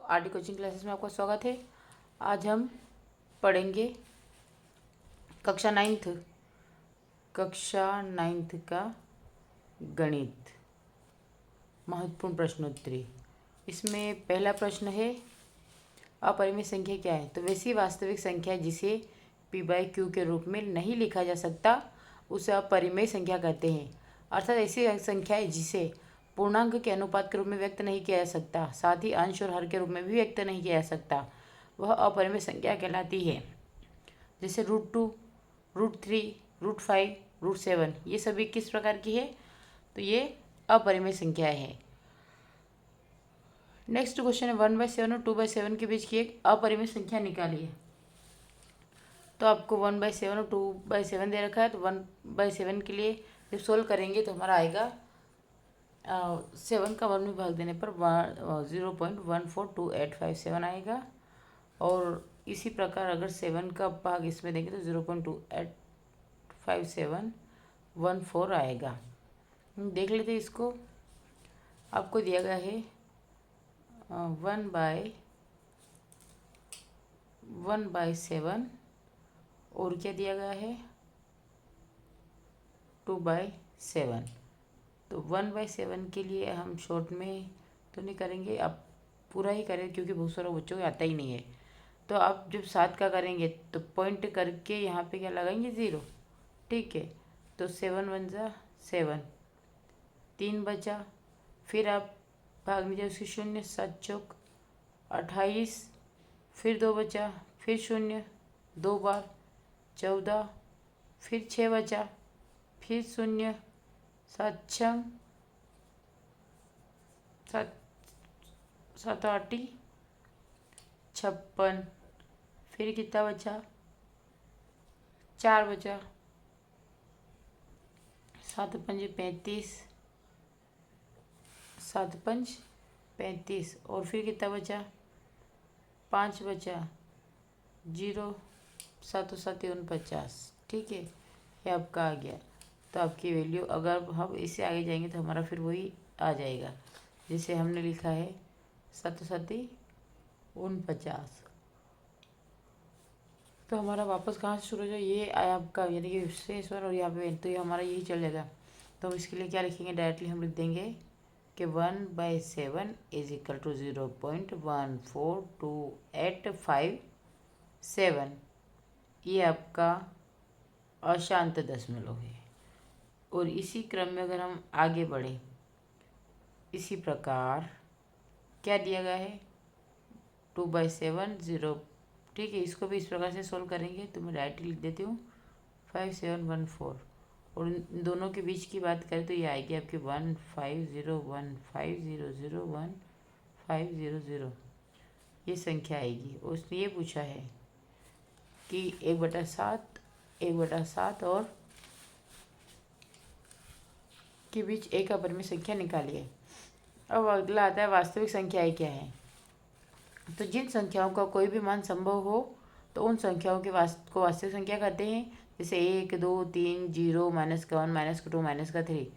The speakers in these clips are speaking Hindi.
आरडी कोचिंग क्लासेस में आपका स्वागत है। आज हम पढ़ेंगे कक्षा नाइन्थ का गणित महत्वपूर्ण प्रश्नोत्तरी। इसमें पहला प्रश्न है, अपरिमेय संख्या क्या है? तो वैसी वास्तविक संख्या जिसे p/q के रूप में नहीं लिखा जा सकता उसे अपरिमेय संख्या कहते हैं। अर्थात ऐसी संख्या है जिसे पूर्णांक के अनुपात के रूप में व्यक्त नहीं किया जा सकता, साथ ही अंश और हर के रूप में भी व्यक्त नहीं किया जा सकता, वह अपरिमेय संख्या कहलाती है। जैसे √2, √3, √5, √7 ये सभी किस प्रकार की है? तो ये अपरिमेय संख्या है। नेक्स्ट क्वेश्चन है, 1/7 और 2/7 के बीच की एक अपरिमेय संख्या निकालिए। तो आपको 1/7 और 2/7 दे रखा है, तो 1/7 के लिए जब सोल्व करेंगे तो हमारा आएगा 7 का 1 में भाग देने पर 0.142857 आएगा। और इसी प्रकार अगर 7 का भाग इसमें देंगे तो 0.285714 आएगा। देख लेते हैं इसको। आपको दिया गया है 1/7 और क्या दिया गया है 2/7। तो 1/7 के लिए हम शॉर्ट में तो नहीं करेंगे, आप पूरा ही करें क्योंकि बहुत सारे बच्चों को आता ही नहीं है। तो आप जब 7 का करेंगे तो पॉइंट करके यहाँ पे क्या लगाएंगे 0, ठीक है। तो 7 1 जा 7, 3 बचा, फिर आप भाग में जाए उसकी 0, 7 चौक 28, फिर 2 बचा, फिर 0 2 बार 14, फिर 6 बचा, फिर 0, 7 6 7 8 56, फिर कितना बचा 4 बचा, 7 5 35, 7 5 35 और फिर कितना बचा 5 बचा 0, 7 7 49, ठीक है। ये आपका आ गया। तो आपकी वैल्यू अगर हम इससे आगे जाएंगे तो हमारा फिर वही आ जाएगा जिसे हमने लिखा है 7 7 49। तो हमारा वापस कहाँ से शुरू हो जाए, ये आया आपका यानी कि विश्वेश्वर और यहाँ पे, तो ये हमारा यही चल जाएगा। तो इसके लिए क्या लिखेंगे, डायरेक्टली हम लिख देंगे कि 1/7 इज इक्वल टू 0.14287। ये आपका अशांत दशमलव है। और इसी क्रम में अगर हम आगे बढ़े, इसी प्रकार क्या दिया गया है 2/7 0, ठीक है। इसको भी इस प्रकार से सोल्व करेंगे तो मैं डायरेक्टली लिख देती हूँ 5714। और इन दोनों के बीच की बात करें तो ये आएगी आपकी 15015001500, ये संख्या आएगी। और उसने ये पूछा है कि 1/7 और के बीच एक अपरिमेय संख्या निकालिए। अब अगला आता है वास्तविक संख्याएं क्या है। तो जिन संख्याओं का कोई भी मान संभव हो तो उन संख्याओं के को वास्तविक संख्या कहते हैं। जैसे 1 2 3 0 -1 -2 -3,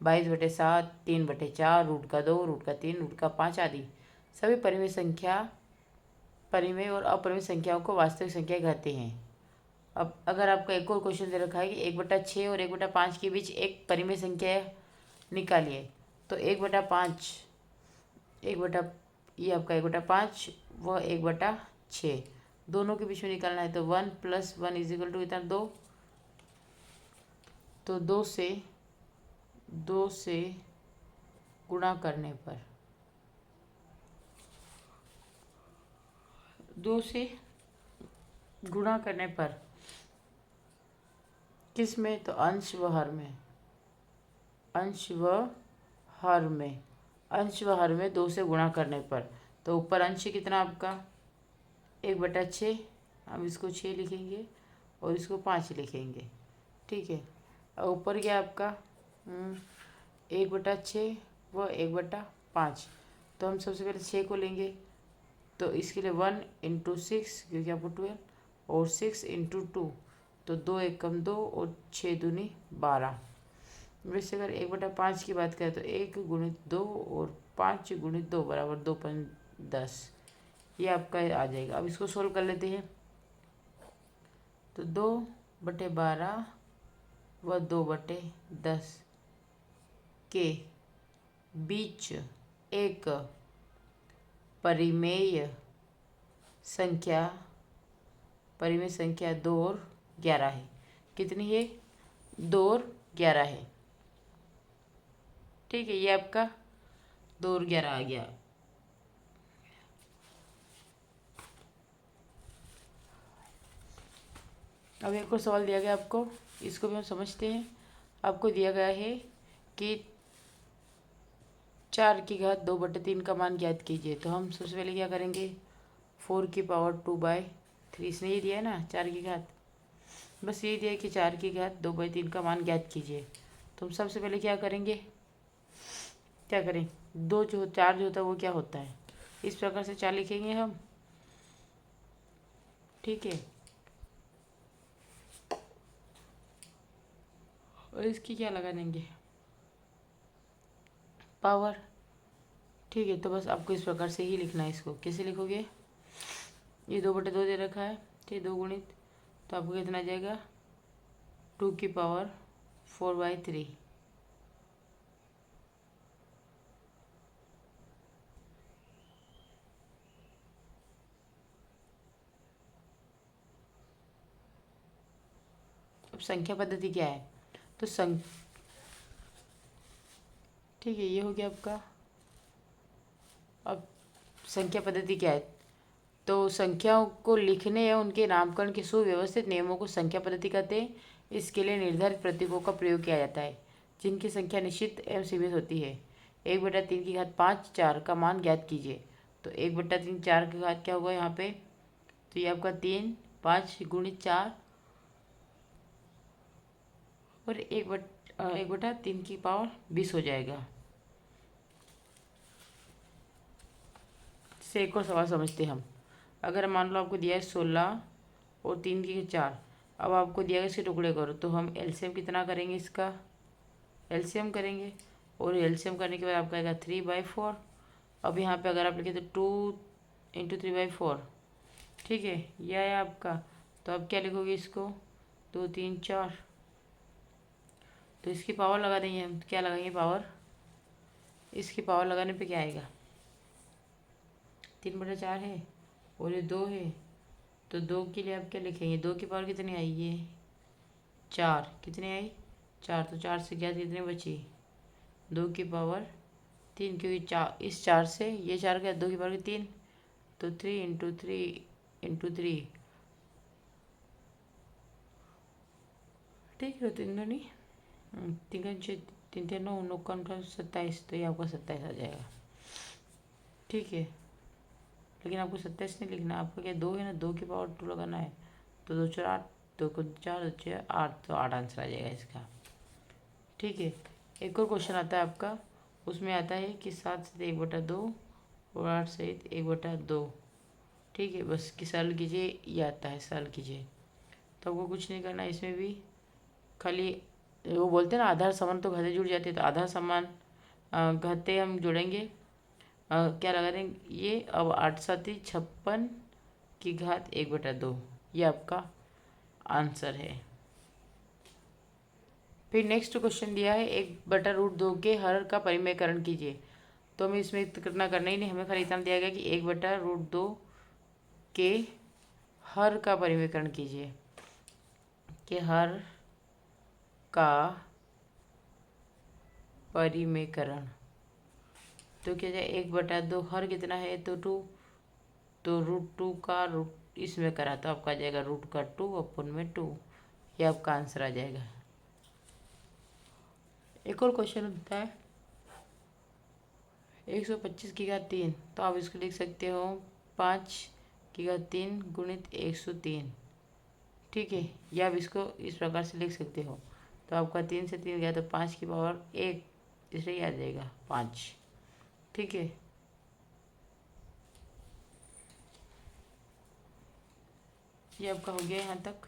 22/7, 3/4, √2, √3, √5 आदि सभी परिमेय और अपरिमेय संख्याओं को वास्तविक संख्या कहते हैं। अब अगर आपका एक और क्वेश्चन दे रखा है कि 1/6 और 1/5 के बीच एक परिमेय संख्या निकालिए। तो 1/5 ये आपका 1/5 व 1/6 दोनों के बीच में निकालना है। तो 1 + 1 = कितना 2। तो 2 से गुणा करने पर 2 से गुणा करने पर किस में, तो अंश व हर में, अंश व हर में 2 से गुणा करने पर। तो ऊपर अंश कितना आपका 1/6, हम इसको 6 लिखेंगे और इसको 5 लिखेंगे, ठीक है। और ऊपर क्या आपका 1/6 व 1/5। तो हम सबसे पहले 6 को लेंगे, तो इसके लिए 1 × 6 क्योंकि आपको 12 और 6 × 2, तो 2 1 कम 2 और 6 दूनी 12। वैसे अगर 1/5 की बात करें तो 1 × 2 और 5 × 2 = 2 × 5 = 10। ये आपका आ जाएगा। अब इसको सोल्व कर लेते हैं। तो 2/12 व 2/10 के बीच एक परिमेय संख्या 2 और 11 है। कितनी है? 2 और 11 है। ठीक है, ये आपका 2 और 11 आ गया। अब एक और सवाल दिया गया आपको, इसको भी हम समझते हैं। आपको दिया गया है कि 4/2/3 का मान ज्ञात कीजिए। तो हम सबसे पहले क्या करेंगे, 4/2/3, इसने ये दिया है ना 4 की घात, बस ये दिया है कि 4/2/3 का मान ज्ञात कीजिए। तो हम सबसे पहले क्या करेंगे, क्या करें, 4 जो होता है वो क्या होता है, इस प्रकार से 4 लिखेंगे हम। ठीक है, और इसकी क्या लगा देंगे, पावर। ठीक है, तो बस आपको इस प्रकार से ही लिखना है। इसको कैसे लिखोगे, ये 2/2 दे रखा है, ठीक, 2 गुणित, तो आपको कितना आ जाएगा, 2/4/3। अब संख्या पद्धति क्या है, तो ठीक है, ये हो गया आपका। अब संख्या पद्धति क्या है, तो संख्याओं को लिखने या उनके नामकरण के सुव्यवस्थित नियमों को संख्या पद्धति कहते हैं। इसके लिए निर्धारित प्रतीकों का प्रयोग किया जाता है, जिनकी संख्या निश्चित एवं सीमित होती है। 1/3 की घात 5 4 का मान ज्ञात कीजिए। तो 1/3 4 की घात क्या होगा यहाँ पे, तो ये आपका 3 5 गुणित 4 और 1/3 की पावर 20 हो जाएगा। से एक और सवाल समझते हैं हम। अगर मान लो आपको दिया है 16 और 3 की 4, अब आपको दिया है इसके टुकड़े करो, तो हम एलसीएम कितना करेंगे, इसका एलसीएम करेंगे, और एलसीएम करने के बाद आपका आएगा 3/4। अब यहाँ पे अगर आप लिखे तो 2 × 3/4, ठीक है, यह है आपका। तो अब क्या लिखोगे इसको, 2 3 4, तो इसकी पावर लगा देंगे हम। क्या लगाएंगे, पावर। इसकी पावर लगाने पे क्या आएगा, 3/4 है और ये 2 है, तो 2 के लिए आप क्या लिखेंगे, 2 की पावर कितनी आई, ये 4, कितनी आई 4, तो 4 से क्या कितनी बची, 2 की पावर 3, क्योंकि 4, इस 4 से ये 4 गया, 2 की पावर 3, तो 3 × 3 × 3, ठीक है, 3 2 नहीं, 3 का 6, 3 3 9 9 का 27, तो ये आपका 27 आ जाएगा। ठीक है, लेकिन आपको 27 नहीं लिखना, आपका क्या 2 है ना, 2 की पावर 2 लगाना है, तो 2 4 8, 2 को 4 2 6 8, तो 8 आंसर आ जाएगा इसका। ठीक है, एक और क्वेश्चन आता है आपका, उसमें आता है कि 7 से 1/2 और 8 सहित 1/2। ठीक है, बस कि सरल कीजिए, ये आता है, सरल कीजिए। तो आपको कुछ नहीं करना, इसमें भी खाली वो बोलते हैं ना, आधार समान तो घाते जुड़ जाते हैं, तो आधार समान घाते हम जोड़ेंगे, क्या लगा देंगे ये। अब 8 7 56 की घात 1/2, ये आपका आंसर है। फिर नेक्स्ट क्वेश्चन दिया है 1/√2 के हर का परिमेयकरण कीजिए। तो हमें इसमें कितना करना ही नहीं, हमें खाली इतना दिया गया कि 1/√2 के हर का परिमेयकरण कीजिए, के हर का परिमेयकरण। तो क्या जाए, 1/2 हर कितना है, तो 2, तो √2 का रूट इसमें करा, तो आपका आ जाएगा √2/2, ये आपका आंसर आ जाएगा। एक और क्वेश्चन होता है 125 की घात 3, तो आप इसको लिख सकते हो 5 की घात 3 गुणित 103। ठीक है, या आप इसको इस प्रकार से लिख सकते हो, तो आपका 3 से 3 गया तो 5 की पावर 1, इसलिए आ जाएगा 5। ठीक है, ये आपका हो गया यहाँ तक।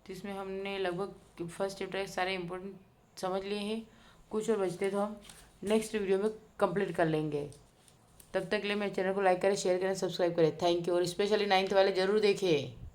तो इसमें हमने लगभग फर्स्ट चैप्टर के सारे इम्पोर्टेंट समझ लिए हैं, कुछ और बचते तो हम नेक्स्ट वीडियो में कंप्लीट कर लेंगे। तब तक के लिए मेरे चैनल को लाइक करें, शेयर करें, सब्सक्राइब करें। Thank you. और स्पेशली 9th वाले ज़रूर देखें।